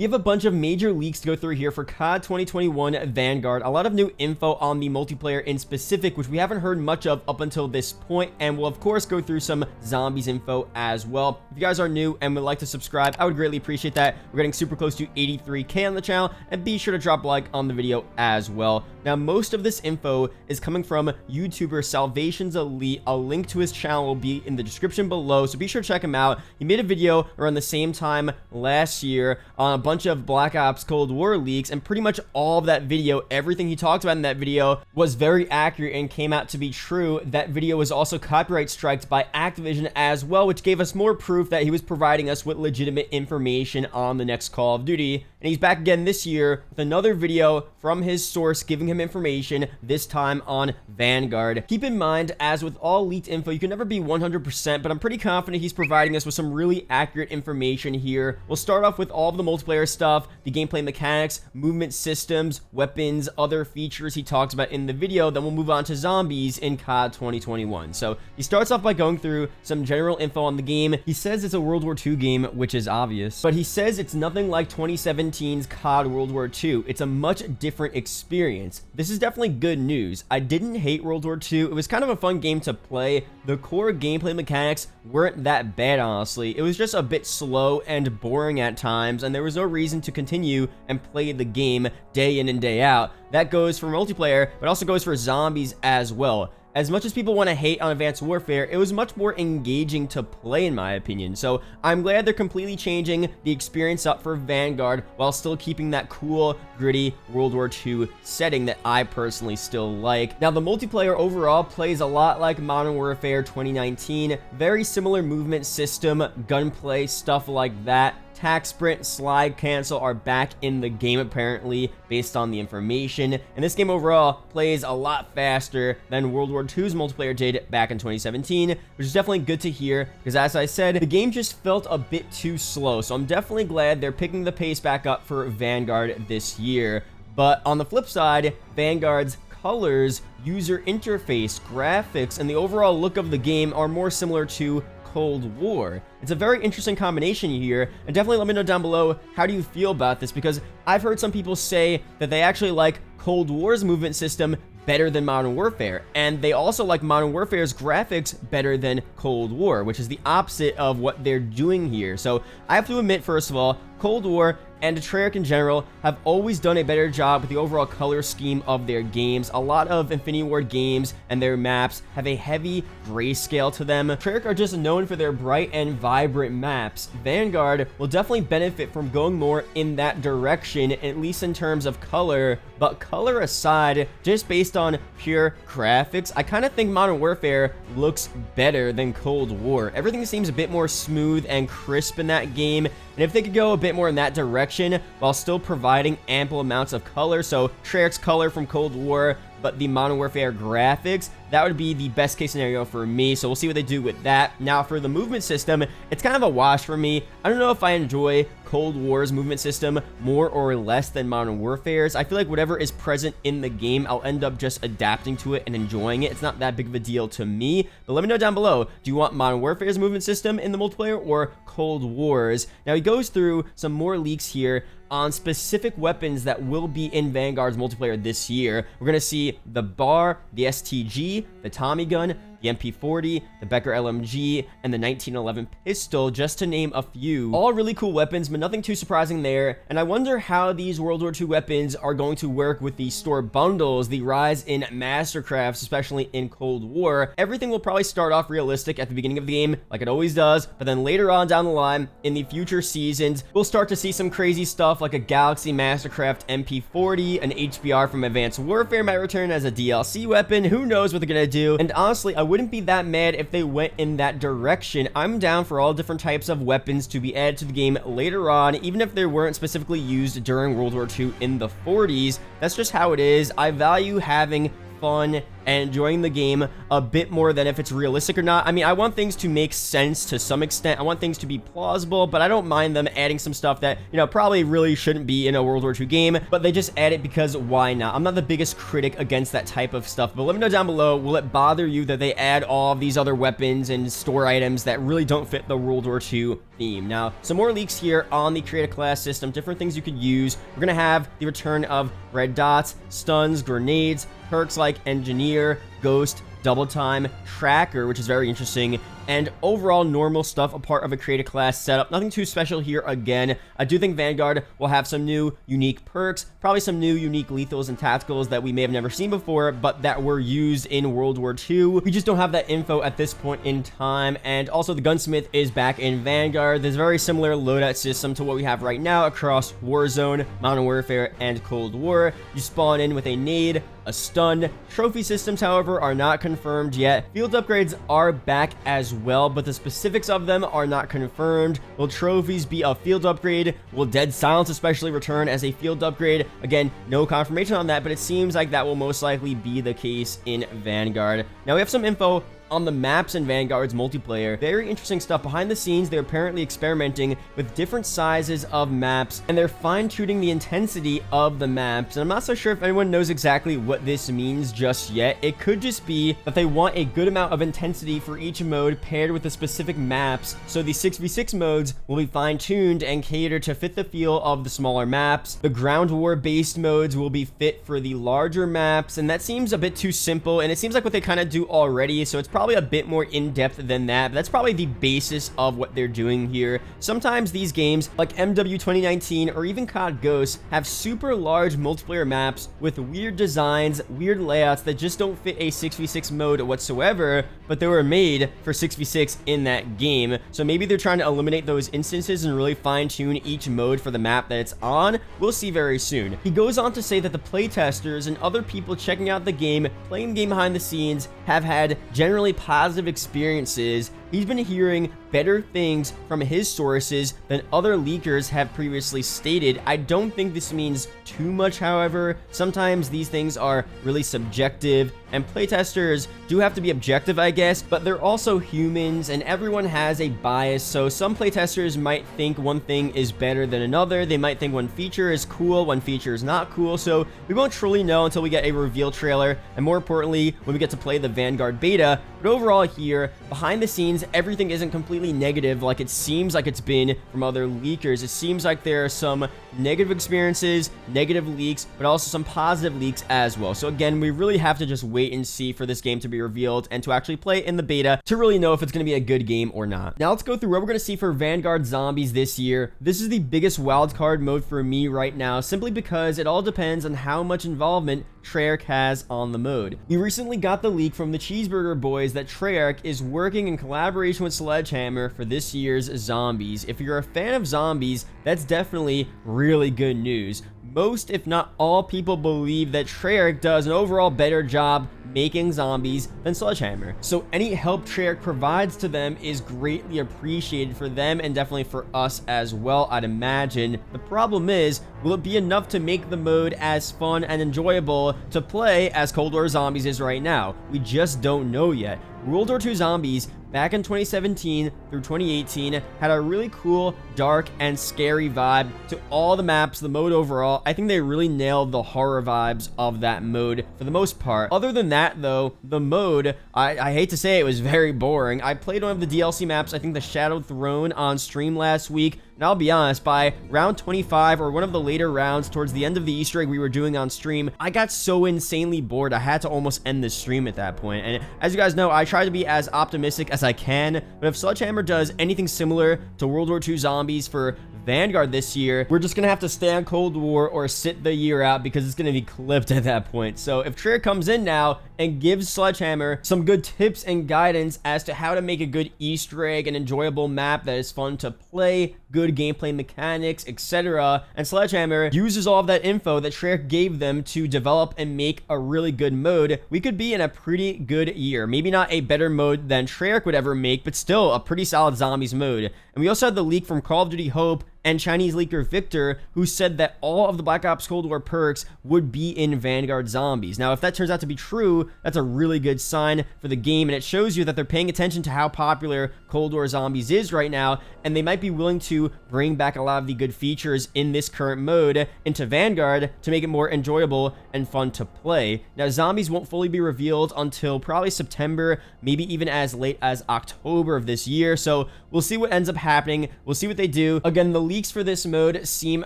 We have a bunch of major leaks to go through here for COD 2021 Vanguard. A lot of new info on the multiplayer in specific, which we haven't heard much of up until this point, and we'll of course go through some zombies info as well. If you guys are new and would like to subscribe, I would greatly appreciate that. We're getting super close to 83K on the channel, and be sure to drop a like on the video as well. Now, most of this info is coming from YouTuber Salvation's Elite. A link to his channel will be in the description below, so be sure to check him out. He made a video around the same time last year on a bunch of Black Ops Cold War leaks, and pretty much all of that video, everything he talked about in that video was very accurate and came out to be true. That video was also copyright striked by Activision as well, which gave us more proof that he was providing us with legitimate information on the next Call of Duty. And he's back again this year with another video from his source giving him information, this time on Vanguard. Keep in mind, as with all leaked info, you can never be 100%, but I'm pretty confident he's providing us with some really accurate information here. We'll start off with all of the multiplayer stuff, the gameplay mechanics, movement systems, weapons, other features he talks about in the video. Then we'll move on to zombies in COD 2021. So he starts off by going through some general info on the game. He says it's a World War II game, which is obvious, but he says it's nothing like 2017's COD World War II. It's a much different experience. This is definitely good news. I didn't hate World War II. It was kind of a fun game to play. The core gameplay mechanics weren't that bad, honestly. It was just a bit slow and boring at times, and there was no reason to continue and play the game day in and day out. That goes for multiplayer, but also goes for zombies as well. As much as people want to hate on Advanced Warfare, it was much more engaging to play, in my opinion. So I'm glad they're completely changing the experience up for Vanguard while still keeping that cool, gritty World War II setting that I personally still like. Now, the multiplayer overall plays a lot like Modern Warfare 2019. Very similar movement system, gunplay, stuff like that. Tac, sprint, slide, cancel are back in the game apparently, based on the information. And this game overall plays a lot faster than World War II's multiplayer did back in 2017, which is definitely good to hear, because as I said, the game just felt a bit too slow. So I'm definitely glad they're picking the pace back up for Vanguard this year. But on the flip side, Vanguard's colors, user interface, graphics, and the overall look of the game are more similar to Cold War. It's a very interesting combination here, and definitely let me know down below, how do you feel about this? Because I've heard some people say that they actually like Cold War's movement system better than Modern Warfare, and they also like Modern Warfare's graphics better than Cold War, which is the opposite of what they're doing here. So I have to admit, first of all, Cold War and Treyarch in general have always done a better job with the overall color scheme of their games. A lot of Infinity Ward games and their maps have a heavy grayscale to them. Treyarch are just known for their bright and vibrant maps. Vanguard will definitely benefit from going more in that direction, at least in terms of color. But color aside, just based on pure graphics, I kind of think Modern Warfare looks better than Cold War. Everything seems a bit more smooth and crisp in that game, and if they could go a bit more in that direction while still providing ample amounts of color, so Treyarch's color from Cold War, but the Modern Warfare graphics, that would be the best case scenario for me. So we'll see what they do with that. Now, for the movement system, it's kind of a wash for me. I don't know if I enjoy Cold War's movement system more or less than Modern Warfare's. I feel like whatever is present in the game, I'll end up just adapting to it and enjoying it. It's not that big of a deal to me. But let me know down below, do you want Modern Warfare's movement system in the multiplayer or Cold War's? Now, he goes through some more leaks here on specific weapons that will be in Vanguard's multiplayer this year. We're going to see the BAR, the STG, the Tommy gun, the MP40, the Becker LMG, and the 1911 pistol, just to name a few. All really cool weapons, but nothing too surprising there. And I wonder how these World War II weapons are going to work with the store bundles, the rise in Mastercrafts, especially in Cold War. Everything will probably start off realistic at the beginning of the game, like it always does, but then later on down the line, in the future seasons, we'll start to see some crazy stuff like a Galaxy Mastercraft MP40, an HBR from Advanced Warfare might return as a DLC weapon. Who knows what they're gonna do? And honestly, I wouldn't be that mad if they went in that direction. I'm down for all different types of weapons to be added to the game later on, even if they weren't specifically used during World War II in the 40s. That's just how it is. I value having fun and enjoying the game a bit more than if it's realistic or not. I mean, I want things to make sense to some extent. I want things to be plausible, but I don't mind them adding some stuff that, you know, probably really shouldn't be in a World War II game, but they just add it because why not? I'm not the biggest critic against that type of stuff, but let me know down below, will it bother you that they add all of these other weapons and store items that really don't fit the World War II theme? Now, some more leaks here on the create a class system, different things you could use. We're gonna have the return of red dots, stuns, grenades, perks like engineer, ghost, double time, tracker, which is very interesting, and overall normal stuff, a part of a create a class setup. Nothing too special here again. I do think Vanguard will have some new unique perks, probably some new unique lethals and tacticals that we may have never seen before, but that were used in World War II. We just don't have that info at this point in time. And also the gunsmith is back in Vanguard. There's a very similar loadout system to what we have right now across Warzone, Modern Warfare, and Cold War. You spawn in with a nade, a stun. Trophy systems, however, are not confirmed yet. Field upgrades are back as well, but the specifics of them are not confirmed. Will trophies be a field upgrade? Will Dead Silence especially return as a field upgrade? Again, no confirmation on that, but it seems like that will most likely be the case in Vanguard. Now we have some info on the maps in Vanguard's multiplayer. Very interesting stuff. Behind the scenes, they're apparently experimenting with different sizes of maps, and they're fine-tuning the intensity of the maps. And I'm not so sure if anyone knows exactly what this means just yet. It could just be that they want a good amount of intensity for each mode paired with the specific maps. So the 6v6 modes will be fine-tuned and cater to fit the feel of the smaller maps. The ground war-based modes will be fit for the larger maps, and that seems a bit too simple, and it seems like what they kind of do already, so it's probably a bit more in-depth than that, but that's probably the basis of what they're doing here. Sometimes these games, like MW 2019 or even COD Ghosts, have super large multiplayer maps with weird designs, weird layouts that just don't fit a 6v6 mode whatsoever, but they were made for 6v6 in that game. So maybe they're trying to eliminate those instances and really fine-tune each mode for the map that it's on. We'll see very soon. He goes on to say that the playtesters and other people checking out the game, playing the game behind the scenes, have had generally positive experiences. He's been hearing better things from his sources than other leakers have previously stated. I don't think this means too much, however. Sometimes these things are really subjective, and playtesters do have to be objective, I guess, but they're also humans, and everyone has a bias, so some playtesters might think one thing is better than another. They might think one feature is cool, one feature is not cool, so we won't truly know until we get a reveal trailer, and more importantly, when we get to play the Vanguard beta. But overall here, behind the scenes, everything isn't completely negative like it seems like it's been from other leakers. It seems like there are some negative experiences, negative leaks, but also some positive leaks as well. So again, we really have to just wait and see for this game to be revealed and to actually play in the beta to really know if it's going to be a good game or not. Now let's go through what we're going to see for Vanguard Zombies this year. This is the biggest wildcard mode for me right now, simply because it all depends on how much involvement Treyarch has on the mode. We recently got the leak from the Cheeseburger Boys that Treyarch is working in collaboration with Sledgehammer for this year's Zombies. If you're a fan of zombies, that's definitely really good news. Most, if not all, people believe that Treyarch does an overall better job making zombies than Sledgehammer. So any help Treyarch provides to them is greatly appreciated for them and definitely for us as well, I'd imagine. The problem is, will it be enough to make the mode as fun and enjoyable to play as Cold War Zombies is right now? We just don't know yet. World War II Zombies back in 2017 through 2018 had a really cool, dark, and scary vibe to all the maps, the mode overall. I think they really nailed the horror vibes of that mode for the most part. Other than that, though, the mode, I hate to say it was very boring. I played one of the DLC maps, I think the Shadowed Throne, on stream last week. And I'll be honest, by round 25 or one of the later rounds towards the end of the Easter egg we were doing on stream, I got so insanely bored I had to almost end the stream at that point. And as you guys know, I try to be as optimistic as I can, but if Sledgehammer does anything similar to World War II Zombies for Vanguard this year, we're just gonna have to stay on Cold War or sit the year out because it's gonna be clipped at that point. So if Treyarch comes in now and gives Sledgehammer some good tips and guidance as to how to make a good Easter egg, an enjoyable map that is fun to play, good gameplay mechanics, etc., and Sledgehammer uses all of that info that Treyarch gave them to develop and make a really good mode, we could be in a pretty good year. Maybe not a better mode than Treyarch would ever make, but still a pretty solid Zombies mode. And we also had the leak from Call of Duty Hope and Chinese leaker Victor, who said that all of the Black Ops Cold War perks would be in Vanguard Zombies. Now, if that turns out to be true, that's a really good sign for the game, and it shows you that they're paying attention to how popular Cold War Zombies is right now, and they might be willing to bring back a lot of the good features in this current mode into Vanguard to make it more enjoyable and fun to play. Now, Zombies won't fully be revealed until probably September, maybe even as late as October of this year, so we'll see what ends up happening. We'll see what they do. Again, the leaks for this mode seem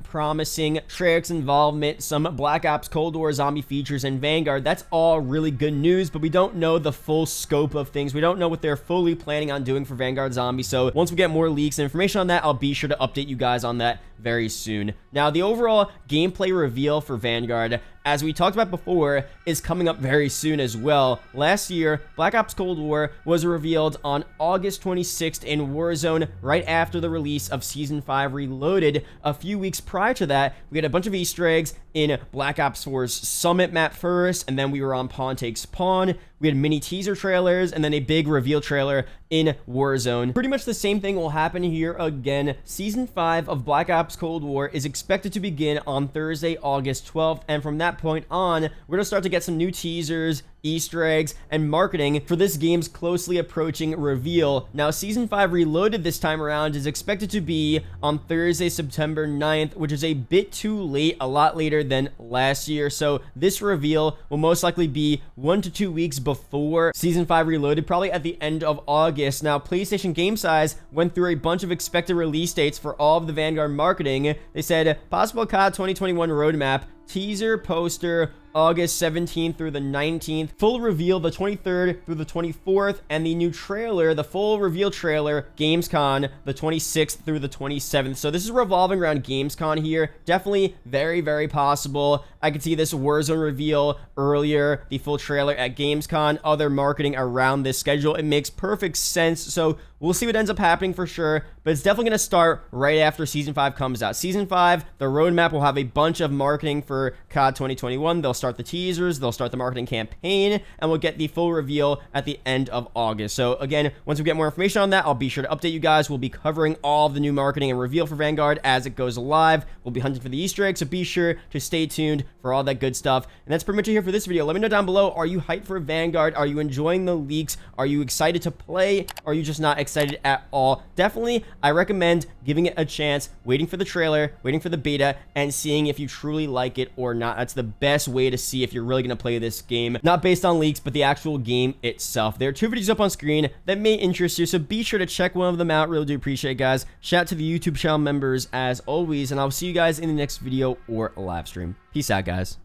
promising. Treyarch's involvement, some Black Ops Cold War zombie features in Vanguard, that's all really good news, but we don't know the full scope of things. We don't know what they're fully planning on doing for Vanguard Zombie, so once we get more leaks and information on that, I'll be sure to update you guys on that very soon. Now, the overall gameplay reveal for Vanguard, as we talked about before, is coming up very soon as well. Last year, Black Ops Cold War was revealed on August 26th in Warzone, right after the release of Season 5 Reloaded. A few weeks prior to that, we had a bunch of Easter eggs in Black Ops 4's Summit map first, and then we were on Pawn Takes Pawn. We had mini teaser trailers, and then a big reveal trailer in Warzone. Pretty much the same thing will happen here again. Season 5 of Black Ops Cold War is expected to begin on Thursday, August 12th, and from that point on, we're going to start to get some new teasers, Easter eggs, and marketing for this game's closely approaching reveal. Now, Season 5 Reloaded this time around is expected to be on Thursday, September 9th, which is a bit too late, a lot later than last year, so this reveal will most likely be 1 to 2 weeks before Season 5 Reloaded, probably at the end of August. Now, PlayStation Game Size went through a bunch of expected release dates for all of the Vanguard marketing. They said, possible COD 2021 roadmap, teaser, poster, August 17th through the 19th, full reveal the 23rd through the 24th, and the new trailer, the full reveal trailer, Gamescom, the 26th through the 27th. So this is revolving around Gamescom here. Definitely very, very possible. I could see this Warzone reveal earlier, the full trailer at Gamescom, other marketing around this schedule. It makes perfect sense. So we'll see what ends up happening for sure, but it's definitely going to start right after Season 5 comes out. Season 5, the roadmap will have a bunch of marketing for COD 2021. They'll start the teasers, they'll start the marketing campaign, and we'll get the full reveal at the end of August. So again, once we get more information on that, I'll be sure to update you guys. We'll be covering all of the new marketing and reveal for Vanguard as it goes live. We'll be hunting for the Easter eggs, so be sure to stay tuned for all that good stuff. And that's pretty much it here for this video. Let me know down below, are you hyped for Vanguard? Are you enjoying the leaks? Are you excited to play? Are you just not excited at all? Definitely, I recommend giving it a chance, waiting for the trailer, waiting for the beta, and seeing if you truly like it or not. That's the best way to see if you're really going to play this game. Not based on leaks, but the actual game itself. There are 2 videos up on screen that may interest you, so be sure to check one of them out. Really do appreciate it, guys. Shout out to the YouTube channel members as always, and I'll see you guys in the next video or live stream. Peace out, guys.